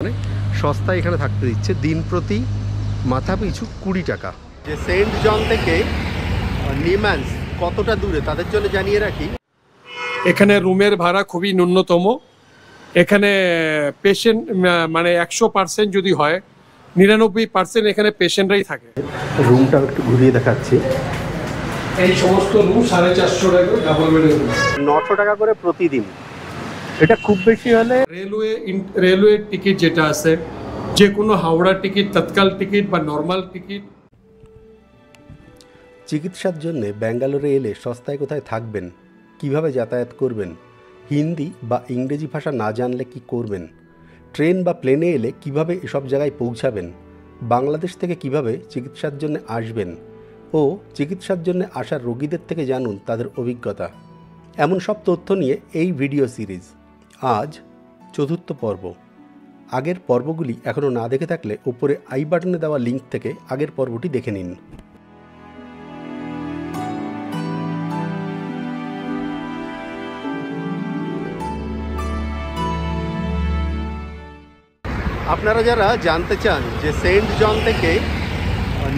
মানে সস্তায় এখানে থাকতে দিচ্ছে দিন প্রতি মাথা পিছু 20 টাকা। যে সেন্ট জন থেকে নিম্যান্স কতটা দূরে তাদের জন্য জানিয়ে রাখি, এখানে রুমের ভাড়া খুবই ন্যূনতম। এখানে পেশেন্ট মানে 100% যদি হয় 99% এখানে পেশেন্টরাই থাকে। রুমটা একটু ঘুরিয়ে দেখাচ্ছি। এই সমস্ত রুম 450 টাকা ডাবল বেডের রুম, 900 টাকা করে প্রতিদিন। এটা খুব বেশি হলে রেলওয়ে টিকিট যেটা আছে, যে কোনো হাওড়া টিকিট, তৎকাল টিকিট বা নর্মাল টিকিট। চিকিৎসার জন্য ব্যাঙ্গালোরে এলে সস্তায় কোথায় থাকবেন, কিভাবে যাতায়াত করবেন, হিন্দি বা ইংরেজি ভাষা না জানলে কি করবেন, ট্রেন বা প্লেনে এলে কিভাবে এসব জায়গায় পৌঁছাবেন, বাংলাদেশ থেকে কিভাবে চিকিৎসার জন্য আসবেন ও চিকিৎসার জন্য আসা রোগীদের থেকে জানুন তাদের অভিজ্ঞতা। এমন সব তথ্য নিয়ে এই ভিডিও সিরিজ। আজ 4র্থ পর্ব। আগের পর্বগুলি এখনও না দেখে থাকলে উপরে আই বাটনে দেওয়া লিঙ্ক থেকে আগের পর্বটি দেখে নিন। আপনারা যারা জানতে চান যে সেন্ট জন থেকে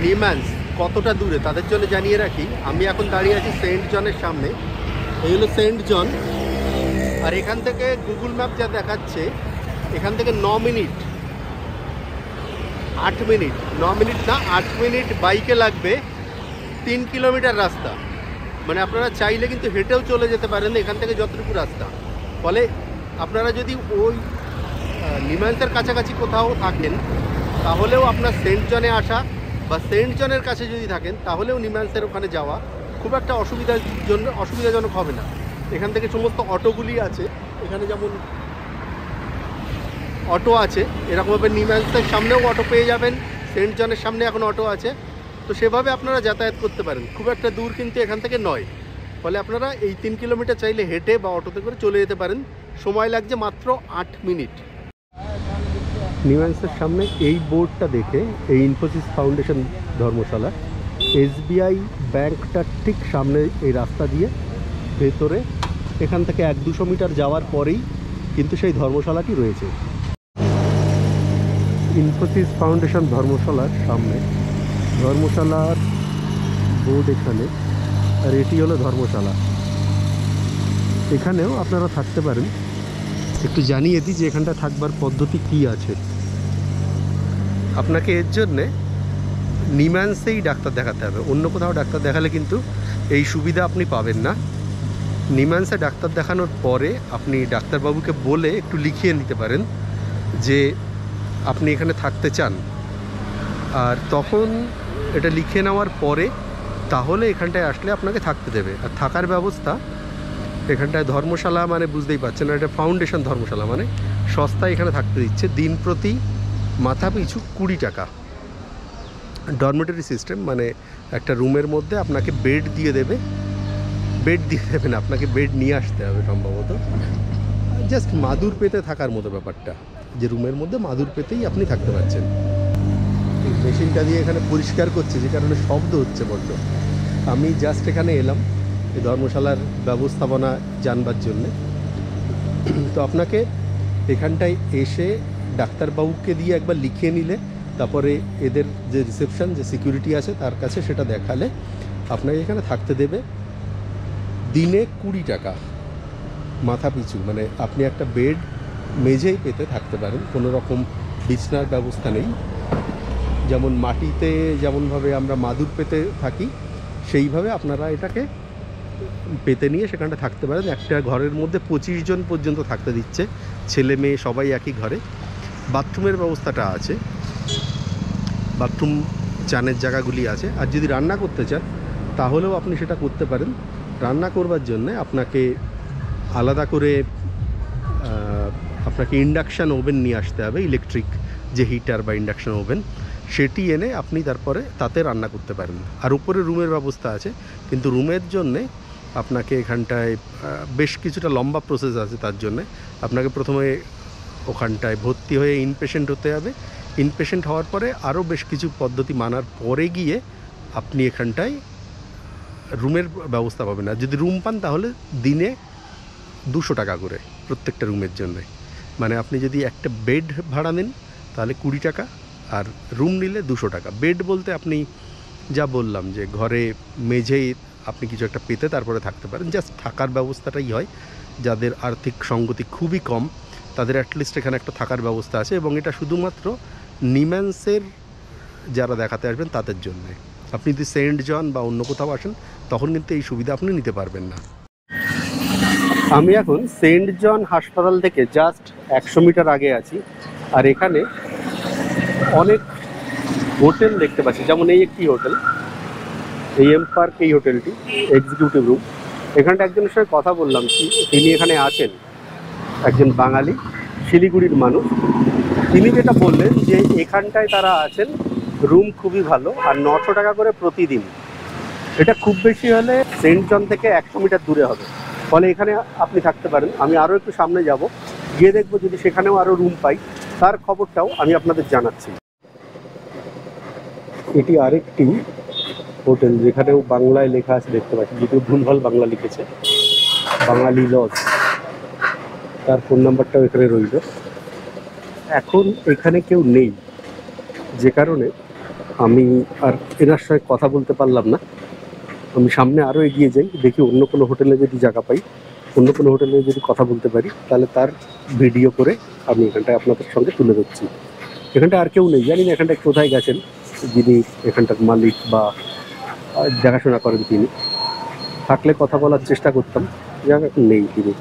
নিম্যান্স কতটা দূরে তাদের জন্য জানিয়ে রাখি, আমি এখন দাঁড়িয়ে আছি সেন্ট জনের সামনে। এই হলো সেন্ট জন, আর এখান থেকে গুগল ম্যাপ যা দেখাচ্ছে এখান থেকে 9 মিনিট 8 মিনিট 9 মিনিট না 8 মিনিট বাইকে লাগবে 3 কিলোমিটার রাস্তা। মানে আপনারা চাইলে কিন্তু হেঁটেও চলে যেতে পারেন এখান থেকে যতটুকু রাস্তা। ফলে আপনারা যদি ওই নিম্যান্সের কাছাকাছি কোথাও থাকেন তাহলেও আপনার সেন্ট জনে আসা, বা সেন্ট জনের কাছে যদি থাকেন তাহলেও নিম্যান্সের ওখানে যাওয়া খুব একটা অসুবিধাজনক হবে না। এখান থেকে সমস্ত অটোগুলি আছে, এখানে যেমন অটো আছে, এরকমভাবে নিম্যান্সের সামনেও অটো পেয়ে যাবেন, সেন্ট জনের সামনে এখন অটো আছে। তো সেভাবে আপনারা যাতায়াত করতে পারেন, খুব একটা দূর কিন্তু এখান থেকে নয়। ফলে আপনারা এই 3 কিলোমিটার চাইলে হেঁটে বা অটোতে করে চলে যেতে পারেন, সময় লাগছে মাত্র 8 মিনিট। নিম্যান্সের সামনে এই বোর্ডটা দেখে, এই ইনফোসিস ফাউন্ডেশন ধর্মশালা, SBI ব্যাংকটার ঠিক সামনে এই রাস্তা দিয়ে ভেতরে এখান থেকে 1-200 মিটার যাওয়ার পরেই কিন্তু সেই ধর্মশালাটি রয়েছে। ইনফোসিস ফাউন্ডেশন ধর্মশালার সামনে ধর্মশালার বোর্ড এখানে, আর এটি হলো ধর্মশালা। এখানেও আপনারা থাকতে পারেন। একটু জানিয়ে দিই যে এখানটা থাকবার পদ্ধতি কী আছে। আপনাকে এর জন্যে নিম্যান্সেই ডাক্তার দেখাতে হবে, অন্য কোথাও ডাক্তার দেখালে কিন্তু এই সুবিধা আপনি পাবেন না। নিম্যান্সে ডাক্তার দেখানোর পরে আপনি ডাক্তারবাবুকে বলে একটু লিখিয়ে নিতে পারেন যে আপনি এখানে থাকতে চান, আর তখন এটা লিখে নেওয়ার পরে তাহলে এখানটায় আসলে আপনাকে থাকতে দেবে। আর থাকার ব্যবস্থা এখানটায় ধর্মশালা মানে বুঝতেই পারছেন, এটা ফাউন্ডেশন ধর্মশালা, মানে সস্তায় এখানে থাকতে দিচ্ছে দিন প্রতি মাথা পিছু 20 টাকা। ডরমেটরি সিস্টেম, মানে একটা রুমের মধ্যে আপনাকে বেড দিয়ে দেবে না, আপনাকে বেড নিয়ে আসতে হবে সম্ভবত। জাস্ট মাদুর পেতে থাকার মতো ব্যাপারটা, যে রুমের মধ্যে মাদুর পেতেই আপনি থাকতে পারছেন। এই মেশিনটা দিয়ে এখানে পরিষ্কার করছে যে কারণে শব্দ হচ্ছে বড্ড। আমি জাস্ট এখানে এলাম এই ধর্মশালার ব্যবস্থাপনা জানবার জন্যে। তো আপনাকে এখানটায় এসে ডাক্তারবাবুকে দিয়ে একবার লিখিয়ে নিলে, তারপরে এদের যে রিসেপশন, যে সিকিউরিটি আছে তার কাছে সেটা দেখালে আপনাকে এখানে থাকতে দেবে দিনে 20 টাকা মাথা পিছু। মানে আপনি একটা বেড মেঝেই পেতে থাকতে পারেন, কোনো রকম বিছনার ব্যবস্থা নেই। যেমন মাটিতে যেমনভাবে আমরা মাদুর পেতে থাকি সেইভাবে আপনারা এটাকে পেতে নিয়ে সেখানটা থাকতে পারেন। একটা ঘরের মধ্যে 25 জন পর্যন্ত থাকতে দিচ্ছে, ছেলে মেয়ে সবাই একই ঘরে। বাথরুমের ব্যবস্থাটা আছে, বাথরুম চানের জায়গাগুলি আছে। আর যদি রান্না করতে চান তাহলেও আপনি সেটা করতে পারেন। রান্না করবার জন্যে আপনাকে আলাদা করে আপনাকে ইন্ডাকশান ওভেন নিয়ে আসতে হবে, ইলেকট্রিক যে হিটার বা ইন্ডাকশান ওভেন, সেটি এনে আপনি তারপরে তাতে রান্না করতে পারেন। আর উপরে রুমের ব্যবস্থা আছে, কিন্তু রুমের জন্যে আপনাকে এখানটায় বেশ কিছুটা লম্বা প্রসেস আছে। তার জন্যে আপনাকে প্রথমে ওখানটায় ভর্তি হয়ে ইনপেশেন্ট হতে হবে। ইনপেশেন্ট হওয়ার পরে আরও বেশ কিছু পদ্ধতি মানার পরে গিয়ে আপনি এখানটায় রুমের ব্যবস্থা পাবেন। আর যদি রুম পান তাহলে দিনে 200 টাকা করে প্রত্যেকটা রুমের জন্যে। মানে আপনি যদি একটা বেড ভাড়া নেন তাহলে 20 টাকা, আর রুম নিলে 200 টাকা। বেড বলতে আপনি যা বললাম যে ঘরে মেঝেই আপনি কিছু একটা পেতে তারপরে থাকতে পারেন, জাস্ট থাকার ব্যবস্থাটাই হয়। যাদের আর্থিক সঙ্গতি খুবই কম তাদের অ্যাটলিস্ট এখানে একটা থাকার ব্যবস্থা আছে, এবং এটা শুধুমাত্র নিম্যান্সের যারা দেখাতে আসবেন তাদের জন্যে। আপনি যদি সেন্ট জন বা অন্য কোথাও আসেন তখন কিন্তু এই সুবিধা আপনি নিতে পারবেন না। আমি এখন সেন্ট জন হাসপাতাল থেকে জাস্ট 100 মিটার আগে আছি, আর এখানে অনেক হোটেল দেখতে পাচ্ছি, যেমন এই একটি হোটেল, এই এম পার্ক, এই হোটেলটি এক্সিকিউটিভ রুম। এখানটা একজনের সঙ্গে কথা বললাম, তিনি এখানে আছেন, একজন বাঙালি শিলিগুড়ির মানুষ। তিনি যেটা বললেন যে এখানটায় তারা আছেন, রুম খুবই ভালো, আর 900 টাকা করে প্রতিদিন। এটা খুব বেশি হলে সেন্ট জন থেকে 100 মিটার দূরে হবে, ফলে এখানে আপনি থাকতে পারেন। আমি আরও একটু সামনে যাব, গিয়ে দেখবো যদি সেখানেও আরও রুম পাই, তার খবরটাও আমি আপনাদের জানাচ্ছি। এটি আরেকটি হোটেল যেখানেও বাংলায় লেখা আছে দেখতে পাচ্ছি, যদিও ভুলভাল বাংলা লিখেছে, বাঙালি লজ। তার ফোন নাম্বারটাও এখানে রইল। এখন এখানে কেউ নেই, যে কারণে আমি আর এনার সঙ্গে কথা বলতে পারলাম না। আমি সামনে আরও এগিয়ে যাই, দেখি অন্য কোনো হোটেলে যদি জায়গা পাই, অন্য কোনো হোটেলে যদি কথা বলতে পারি, তাহলে তার ভিডিও করে আমি এখানটায় আপনাদের সঙ্গে তুলে ধরছি। এখানটায় আর কেউ নেই, জানি না এখানটায় কোথায় গেছেন যিনি এখানটার মালিক বা দেখাশোনা করেন। তিনি থাকলে কথা বলার চেষ্টা করতাম, যাক এখন নেই তিনি।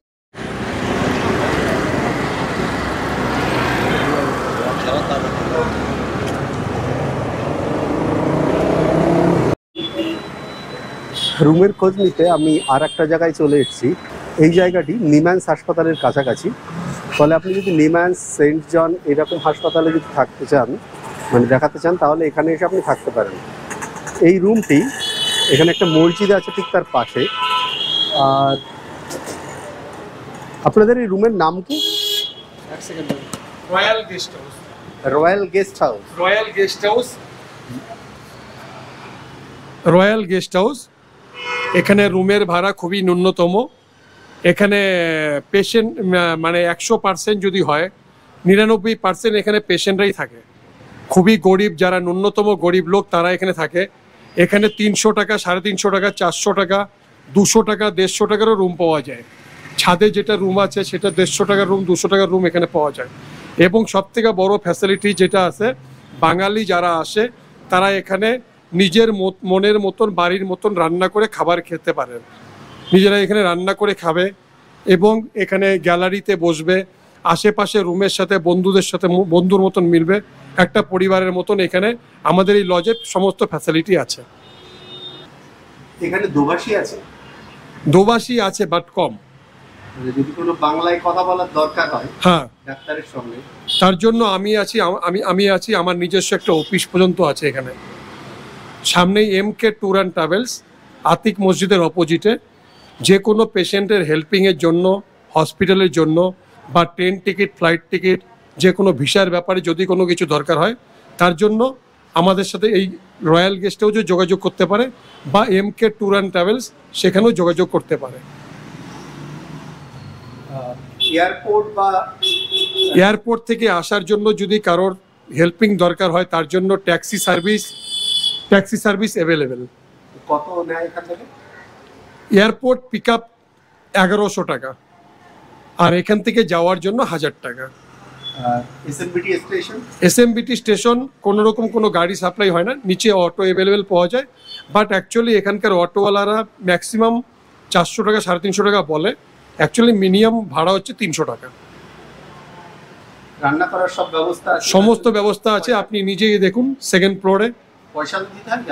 রুমের খোঁজ নিতে আমি আর একটা জায়গায় চলে এসেছি। এই জায়গাটি নিম্যান্স হাসপাতালের কাছাকাছি, ফলে আপনি যদি নিম্যান্স, সেন্ট জন এরকম হাসপাতালে যদি থাকতে চান, মানে দেখাতে চান, তাহলে এখানে এসে আপনি থাকতে পারেন। এই রুমটি, এখানে একটা মসজিদ আছে ঠিক তার পাশে। আর আপনাদের এই রুমের নাম কি? Royal guest house. Royal guest house. Royal guest house, royal guest house. এখানে রুমের ভাড়া খুবই ন্যূনতম। এখানে পেশেন্ট মানে 100% যদি হয়, 99% এখানে পেশেন্টরাই থাকে। খুবই গরিব, যারা ন্যূনতম গরিব লোক তারা এখানে থাকে। এখানে 300 টাকা, 350 টাকা, 400 টাকা, 200 টাকা, 150 টাকারও রুম পাওয়া যায়। ছাদে যেটা রুম আছে সেটা 150 টাকার রুম, 200 টাকার রুম এখানে পাওয়া যায়। এবং সবথেকে বড় ফ্যাসিলিটি যেটা আছে, বাঙালি যারা আসে তারা এখানে নিজের মনের মতন, বাড়ির মতন রান্না করে খাবার খেতে পারেন। নিজেরা এখানে রান্না করে খাবে এবং এখানে গ্যালারিতে বসবে, আশেপাশে রুমের সাথে বন্ধুদের সাথে বন্ধুর মতন মিলবে, একটা পরিবারের মতন। এখানে আমাদের এই লজে সমস্ত ফ্যাসিলিটি আছে। এখানে দোভাষী আছে? দোভাষী আছে, বাট কম। যদি কোনো বাংলায় কথা বলার দরকার হয় হ্যাঁ, ডাক্তারের সঙ্গে, তার জন্য আমি আছি। আমার নিজস্ব একটা অফিস পর্যন্ত আছে এখানে। সামনেই MK tour and travels, Atiq মসজিদের অপোজিটে। যে কোনো পেশেন্টের হেল্পিংয়ের জন্য, হসপিটালের জন্য, বা ট্রেন টিকিট, ফ্লাইট টিকিট, যে কোনো ভিসার ব্যাপারে যদি কোনো কিছু দরকার হয়, তার জন্য আমাদের সাথে এই রয়্যাল গেস্ট হাউসে যোগাযোগ করতে পারে, বা MK ট্যুর অ্যান্ড ট্রাভেলস, সেখানেও যোগাযোগ করতে পারে। এয়ারপোর্ট বা এয়ারপোর্ট থেকে আসার জন্য যদি কারোর হেল্পিং দরকার হয়, তার জন্য ট্যাক্সি সার্ভিস অ্যাভেলেবেল। কত নেয় এখান থেকে? এয়ারপোর্ট পিক আপ 1100 টাকা, আর এখান থেকে যাওয়ার জন্য 1000 টাকা। SMBT স্টেশন কোনো রকম কোনো গাড়ি সাপ্লাই হয় না, নিচে অটো অ্যাভেলেবেল পাওয়া যায়। বাট অ্যাকচুয়ালি এখানকার অটোওয়ালারা ম্যাক্সিমাম 400 টাকা, 350 টাকা বলে। অ্যাকচুয়ালি মিনিমাম ভাড়া হচ্ছে 300 টাকা। রান্না করার সব ব্যবস্থা আছে? সমস্ত ব্যবস্থা আছে, আপনি নিজেই দেখুন। সেকেন্ড ফ্লোরে পয়সা দিতে হয়?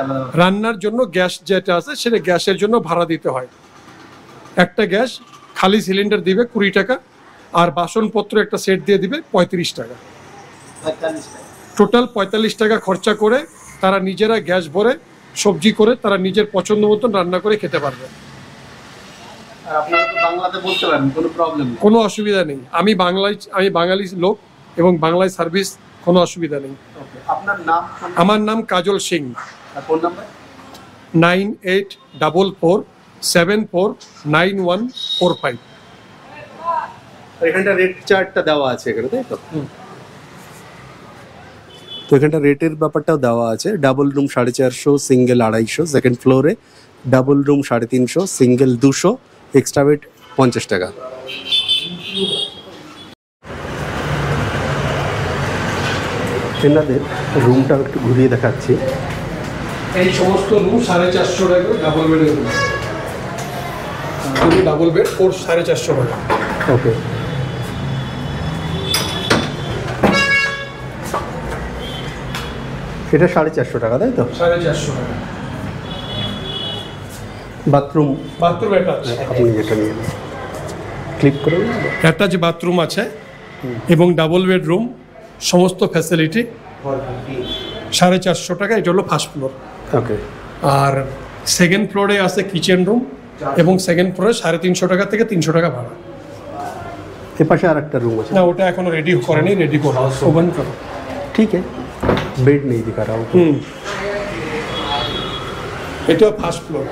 রান্নার জন্য গ্যাস যেটা আছে সেটা গ্যাসের জন্য ভাড়া দিতে হয়। একটা গ্যাস খালি সিলিন্ডার দিবে 20 টাকা, আর বাসনপত্র একটা সেট দিয়ে দিবে 35 টাকা। টোটাল 45 টাকা খরচা করে তারা নিজেরা গ্যাস ভরে সবজি করে তারা নিজের পছন্দ মতন রান্না করে খেতে পারবে। কোনো অসুবিধা নেই। আমি বাঙালি লোক এবং বাংলায় সার্ভিস, কোনো অসুবিধা নেই। আপনার নাম? আমার নাম কাজল সিং। Phone number? 9844749145। আর এখানটা রেট চার্টটা দেওয়া আছে এখানে, তাই তো? তো এখানটা রেটের ব্যাপারটাও দেওয়া আছে। ডাবল রুম 450, সিঙ্গেল 250, সেকেন্ড ফ্লোরে double room 350, single 200, extra bed 50 টাকা। এনাদের রুমটাও একটু ঘুরিয়ে দেখাচ্ছি। এই সমস্ত রুম 450 টাকা ডাবল বেডের রুম, ডাবল বেড 450 টাকা। ওকে, এটা 450 টাকা, তাই তো? 450 টাকা। বাথরুম বাথরুম অ্যাটাচ, আপনি যেটা নিয়ে ক্লিক করে অ্যাটাচ বাথরুম আছে এবং ডাবল বেডরুম, সমস্ত ফ্যাসিলিটি 450 টাকা। এটা হলো ফার্স্ট ফ্লোর। ওকে, আর সেকেন্ড ফ্লোরে আছে কিচেন রুম এবং সেকেন্ড ফ্লোরে 350 টাকা থেকে 300 টাকা ভাড়া। এ পাশে আর একটা রুম আছে না, ওটা এখনো রেডি করেনি, রেডি করো, ওপেন করো। ठीक है, बेड नहीं दिखा रहा हूँ। এটা ফার্স্ট ফ্লোর।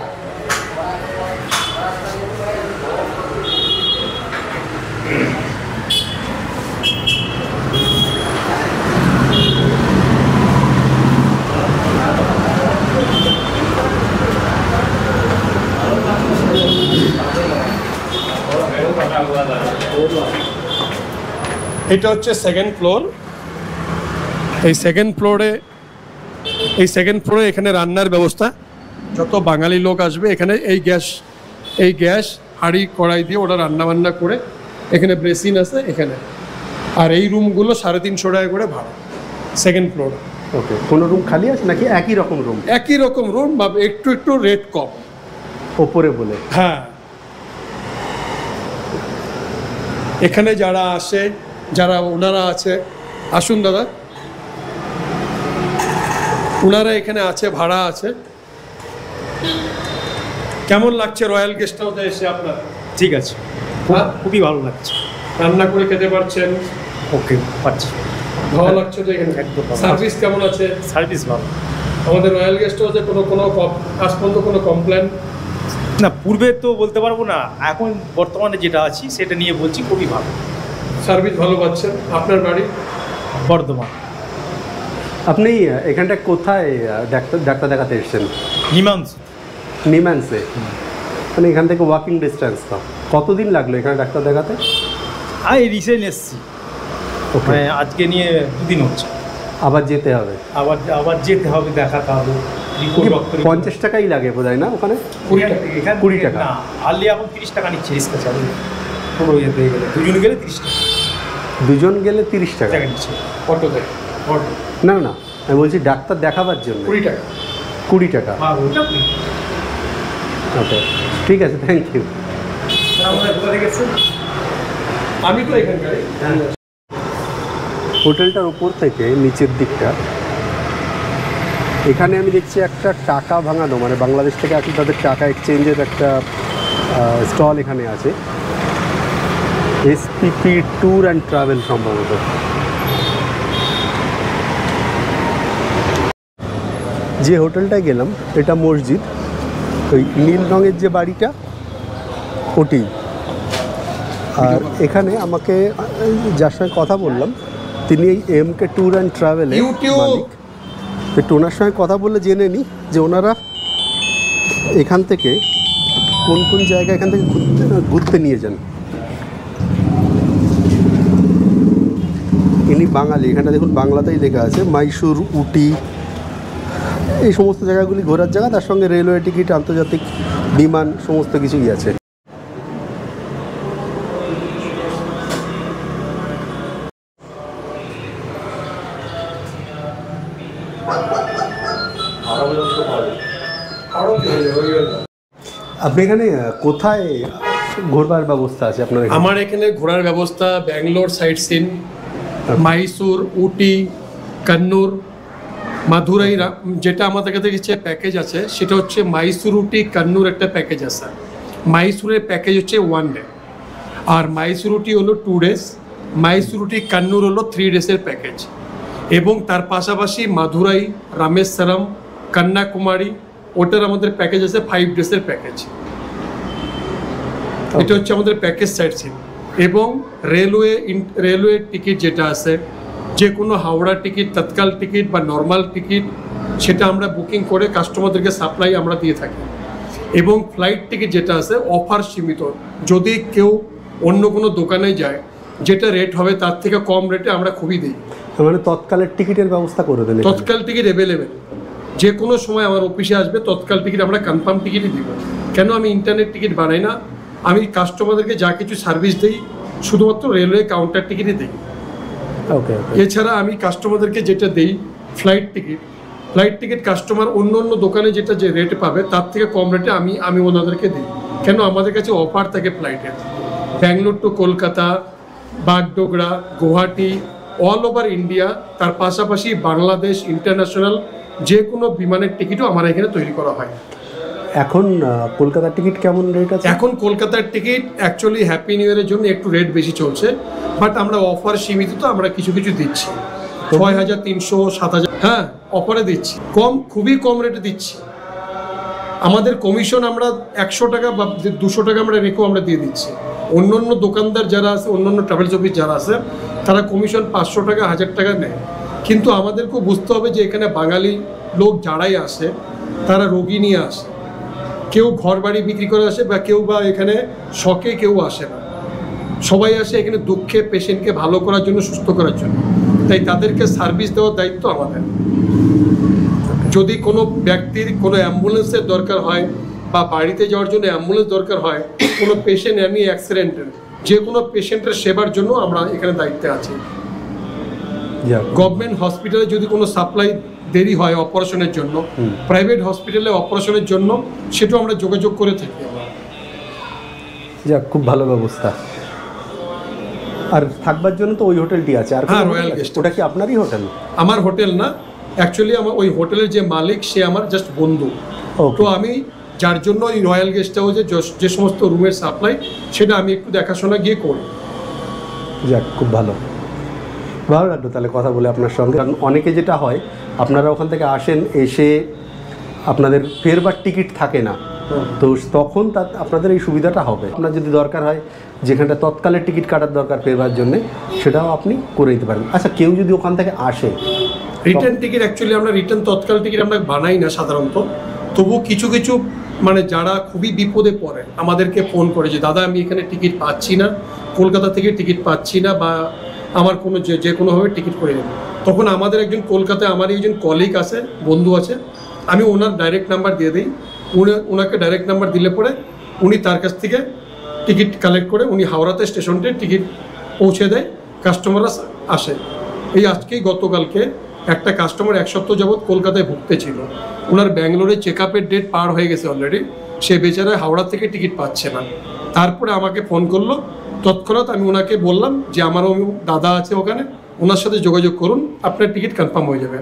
এটা হচ্ছে সেকেন্ড ফ্লোর। এই সেকেন্ড ফ্লোরে এখানে রান্নার ব্যবস্থা। যত বাঙালি লোক আসবে এখানে এই গ্যাস হাঁড়ি কড়াই দিয়ে ওরা রান্না বান্না করে, এখানে বেসিন আছে এখানে। আর এই রুমগুলো 350 টাকা করে ভাড়া সেকেন্ড ফ্লোরে। ওকে, কোনো রুম খালি আছে নাকি একই রকম রুম? একই রকম রুম বা একটু একটু রেট কম ওপরে বলে। হ্যাঁ, এখানে যারা আসে, যারা ওনারা আছে, আসুন দাদা, ওনারা এখানে আছে, ভাড়া আছে। কেমন লাগছে রয়্যাল গেস্ট হাউসে এসে আপনার? ঠিক আছে, হ্যাঁ? খুবই ভালো লাগছে। রান্না করে খেতে পারছেন? ওকে, পাচ্ছি। ভালো লাগছে তো এখানে? একদম ভালো। সার্ভিস কেমন আছে? সার্ভিস ভালো। আমাদের রয়্যাল গেস্ট হাউসে আজ পর্যন্ত কোনো কমপ্লেন? না, পূর্বে তো বলতে পারবো না, এখন বর্তমানে যেটা আছি সেটা নিয়ে বলছি, খুবই ভালো। সার্ভিস ভালো পাচ্ছেন? আপনার বাড়ি বর্ধমান। আপনি এখানটা কোথায় ডাক্তার দেখাতে এসেছেন? হিমাংশু। নিম্যান্সে, মানে এখান থেকে ওয়াকিং ডিস্টেন্স। তো কতদিন লাগলো এখানে ডাক্তার দেখাতে? এই রিসেন্ট এসছি, ওকে, মানে আজকে নিয়ে 2 দিন হচ্ছে। আবার যেতে হবে? আবার যেতে হবে, দেখাতে হবে। রিপোর্ট ডক্টর 50 টাকাই লাগে বোধহয় না ওখানে? 20 টাকা। না, আনলি এখন 30 টাকা নিচ্ছে রিস্কা চালু। পুরো ইয়েতে গেলে দুজন গেলে 30 টাকা। দুজন গেলে 30 টাকা নিচ্ছে অটোতে? না না, আমি বলছি ডাক্তার দেখাবার জন্য 20 টাকা। 20 টাকা। হ্যাঁ, ওটা ওকে, ঠিক আছে, থ্যাংক ইউ। আমি তো এখানকার। হোটেলটার উপর থেকে নিচের দিকটা, এখানে আমি দেখছি একটা টাকা ভাঙানো, মানে বাংলাদেশ থেকে এখন তাদের টাকা এক্সচেঞ্জের একটা স্টল এখানে আছে। এসপিপি ট্যুর অ্যান্ড ট্রাভেল সম্ভবত। যে হোটেলটায় গেলাম এটা মসজিদ, ওই নীল রঙের যে বাড়িটা ওটি। আর এখানে আমাকে যার সঙ্গে কথা বললাম তিনি এই MK ট্যুর অ্যান্ড ট্রাভেলের মালিক। তো ওনার সঙ্গে কথা বলে জেনে নিই যে ওনারা এখান থেকে কোন কোন জায়গা এখান থেকে ঘুরতে নিয়ে যান। ইনি বাঙালি, এখানে দেখুন বাংলাতেই লেখা আছে মাইসুর, উটি, এই সমস্ত জায়গাগুলি ঘোরার জায়গা। তার সঙ্গে রেলওয়ে টিকিট, আন্তর্জাতিক বিমান, সমস্ত কিছুই আছে। আপনি এখানে কোথায় ঘোরবার ব্যবস্থা আছে আপনার? আমার এখানে ঘোরার ব্যবস্থা ব্যাঙ্গালোর সাইট সিন, মাইসুর, উটি, কান্নুর, মাদুরাই। যেটা আমাদের কাছে প্যাকেজ আছে সেটা হচ্ছে মাইসুর, উটি, কান্নুর একটা প্যাকেজ আছে। মাইসুরের প্যাকেজ হচ্ছে 1 ডে, আর মাইসুর, উটি হলো 2 ডেজ, মাইসুর, উটি, কান্নুর হলো 3 ডেজের প্যাকেজ। এবং তার পাশাপাশি মাদুরাই, রামেশ্বরম, কন্যাকুমারী, ওটার আমাদের প্যাকেজ আছে 5 ডেজের প্যাকেজ। এটা হচ্ছে আমাদের প্যাকেজ সাইট সিন। এবং রেলওয়ে টিকিট যেটা আছে, যে কোনো হাওড়া টিকিট, তৎকাল টিকিট বা নর্মাল টিকিট, সেটা আমরা বুকিং করে কাস্টমারদেরকে সাপ্লাই আমরা দিয়ে থাকি। এবং ফ্লাইট টিকিট যেটা আছে অফার সীমিত, যদি কেউ অন্য কোনো দোকানে যায় যেটা রেট হবে তার থেকে কম রেটে আমরা খুবই দিই। মানে তৎকালের টিকিটের ব্যবস্থা করে দেন? তৎকাল টিকিট অ্যাভেলেবেল, যে কোনো সময় আমার অফিসে আসবে তৎকাল টিকিট আমরা কনফার্ম টিকিটই দিব। কেন আমি ইন্টারনেট টিকিট বানাই না, আমি কাস্টমারদেরকে যা কিছু সার্ভিস দিই শুধুমাত্র রেলওয়ে কাউন্টার টিকিটই দিই। ওকে। এছাড়া আমি কাস্টমারদেরকে যেটা দিই ফ্লাইট টিকিট কাস্টমার অন্য অন্য দোকানে যেটা যে রেট পাবে তার থেকে কম রেটে আমি ওনাদেরকে দিই। কেন আমাদের কাছে অফার থাকে ফ্লাইটের, Bangalore to Kolkata, Bagdogra, Guwahati, all over India, তার পাশাপাশি বাংলাদেশ, ইন্টারন্যাশনাল যে কোনো বিমানের টিকিটও আমার এখানে তৈরি করা হয়। এখন কলকাতার টিকিট কেমন রেট আছে? এখন কলকাতার টিকিট অ্যাকচুয়ালি হ্যাপি নিউ ইয়ারের জন্য একটু রেট বেশি চলছে, বাট আমরা অফার সীমিত, তো আমরা কিছু দিচ্ছি 6,300, 7,000, হ্যাঁ অফারে দিচ্ছি, খুবই কম রেটে দিচ্ছি। আমাদের কমিশন আমরা 100 টাকা বা 200 টাকা আমরা রেখেও আমরা দিয়ে দিচ্ছি। অন্য অন্য দোকানদার যারা আছে, অন্য অন্য ট্রাভেলস অফিস যারা আছে, তারা কমিশন 500 টাকা, 1000 টাকা নেয়। কিন্তু আমাদেরকেও বুঝতে হবে যে এখানে বাঙালি লোক যারাই আসে তারা রোগী নিয়ে আসে, কেউ ঘর বাড়ি বিক্রি করে আসে বা কেউ বা এখানে শখে কেউ আসে না, সবাই আসে এখানে দুঃখে পেশেন্টকে ভালো করার জন্য, সুস্থ করার জন্য। তাই তাদেরকে সার্ভিস দেওয়ার দায়িত্ব আমাদের। যদি কোনো ব্যক্তির কোনো অ্যাম্বুলেন্সের দরকার হয় বা বাড়িতে যাওয়ার জন্য অ্যাম্বুলেন্স দরকার হয়, কোনো পেশেন্ট এমনি অ্যাক্সিডেন্টের, যে কোনো পেশেন্টের সেবার জন্য আমরা এখানে দায়িত্বে আছি। গভর্নমেন্ট হসপিটালে যদি কোনো সাপ্লাই দেরি হয় অপারেশনের জন্য, প্রাইভেট হসপিটালে অপারেশনের জন্য, সেটাও আমরা যোগাযোগ করে থাকি। যাক, খুব ভালো ব্যবস্থা। আর থাকবার জন্য তো ওই হোটেলটি আছে। আর হ্যাঁ, রয়্যাল গেস্ট। ওটা কি আপনারই হোটেল? আমার হোটেল না, অ্যাকচুয়ালি আমার ওই হোটেলের যে মালিক সে আমার জাস্ট বন্ধু। তো আমি যার জন্য ওই রয়্যাল গেস্ট হাউসে যে সমস্ত রুমের সাপ্লাই, সেটা আমি একটু দেখাশোনা গিয়ে করি। যাক, খুব ভালো লাগলো তাহলে কথা বলে আপনার সঙ্গে। কারণ অনেকে যেটা হয়, আপনারা ওখান থেকে আসেন, এসে আপনাদের ফেরবার টিকিট থাকে না, তো তখন আপনাদের এই সুবিধাটা হবে। আপনার যদি দরকার হয় যেখানটা তৎকালের টিকিট কাটার দরকার ফেরবার জন্যে, সেটাও আপনি করে দিতে পারেন। আচ্ছা, কেউ যদি ওখান থেকে আসে, রিটার্ন টিকিট অ্যাকচুয়ালি আমরা তৎকাল টিকিট আমরা বানাই না সাধারণত, তবু কিছু মানে যারা খুবই বিপদে পড়ে আমাদেরকে ফোন করে যে দাদা আমি এখানে টিকিট পাচ্ছি না, কলকাতা থেকে টিকিট পাচ্ছি না, বা আমার কোনো যে কোনোভাবে টিকিট করে দেবে, তখন আমাদের একজন কলকাতায় আমার একজন কলিগ আছে, বন্ধু আছে, আমি ওনার ডাইরেক্ট নাম্বার দিয়ে দিই। ওনাকে ডাইরেক্ট নাম্বার দিলে পরে উনি তার কাছ থেকে টিকিট কালেক্ট করে উনি হাওড়াতে স্টেশনটে টিকিট পৌঁছে দেয়, কাস্টমাররা আসে। এই আজকেই গতকালকে একটা কাস্টমার 1 সপ্তাহ যাবৎ কলকাতায় ভুগতে ছিল, ওনার ব্যাঙ্গালোরে চেক আপের ডেট পার হয়ে গেছে অলরেডি, সে বেচারা হাওড়া থেকে টিকিট পাচ্ছে না। তারপরে আমাকে ফোন করলো, তৎক্ষণাৎ আমি ওনাকে বললাম যে আমারও দাদা আছে ওখানে, ওনার সাথে যোগাযোগ করুন, আপনার টিকিট কনফার্ম হয়ে যাবে।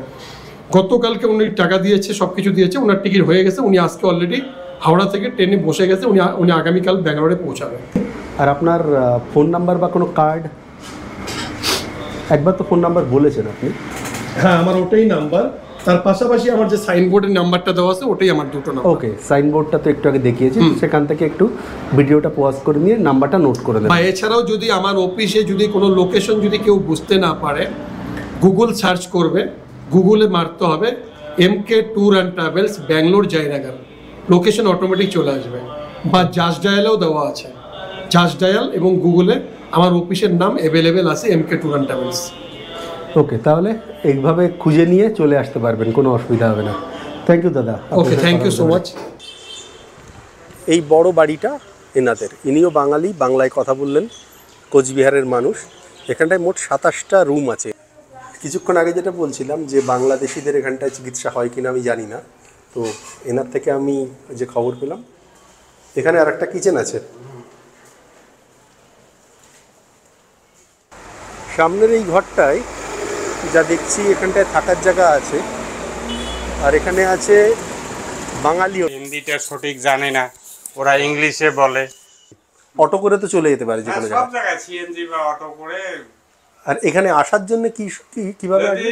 গতকালকে উনি টাকা দিয়েছে, সব কিছু দিয়েছে, ওনার টিকিট হয়ে গেছে, উনি আজকে অলরেডি হাওড়া থেকে ট্রেনে বসে গেছে, উনি আগামীকাল ব্যাঙ্গালোরে পৌঁছাবে। আর আপনার ফোন নাম্বার বা কোনো কার্ড? একবার তো ফোন নাম্বার বলেছেন আপনি। হ্যাঁ, আমার ওটাই নাম্বার, তার পাশাপাশি আমার যে সাইনবোর্ডের নাম্বারটা দেওয়া আছে ওটাই আমার দুটো নাম্বার। ওকে, সাইনবোর্ডটা তো একটু আগে দেখিয়েছি, সেখান থেকে একটু ভিডিওটা পজ করে নিয়ে নাম্বারটা নোট করে দেবেন। বা এছাড়াও যদি আমার অফিসে যদি কোনো লোকেশন যদি কেউ বুঝতে না পারে, গুগল সার্চ করবে, গুগলে মারতে হবে MK tour and travels Bangalore Jaynagar, location automatic চলে আসবে। বা জাস্ট ডায়ালেও দেওয়া আছে, জাস্ট ডায়াল এবং গুগলে আমার অফিসের নাম অ্যাভেলেবেল আছে, MK ট্যুর অ্যান্ড ট্রাভেলস। ওকে, তাহলে এইভাবে খুঁজে নিয়ে চলে আসতে পারবেন, কোনো অসুবিধা হবে না। থ্যাংক ইউ দাদা। ওকে, থ্যাংক ইউ সো মাচ। এই বড় বাড়িটা এনাদের, ইনিও বাঙালি, বাংলায় কথা বললেন, কোচবিহারের মানুষ। এখানটায় মোট 27টা রুম আছে। কিছুক্ষণ আগে যেটা বলছিলাম যে বাংলাদেশিদের এখানটায় চিকিৎসা হয় কিনা আমি জানি না, তো এনার থেকে আমি যে খবর পেলাম, এখানে আর একটা কিচেন আছে। সামনের এই ঘরটায় যা দেখছি, এখানটায় থাকার জায়গা আছে, আর এখানে আছে বাঙালিও। হিন্দিটা সঠিক জানে না, ওরা ইংলিশে বলে। অটো করে তো চলে যেতে পারে যে কোনো সব জায়গায় সিএনজি বা অটো করে। আর এখানে আসার জন্য কিভাবে আসবে?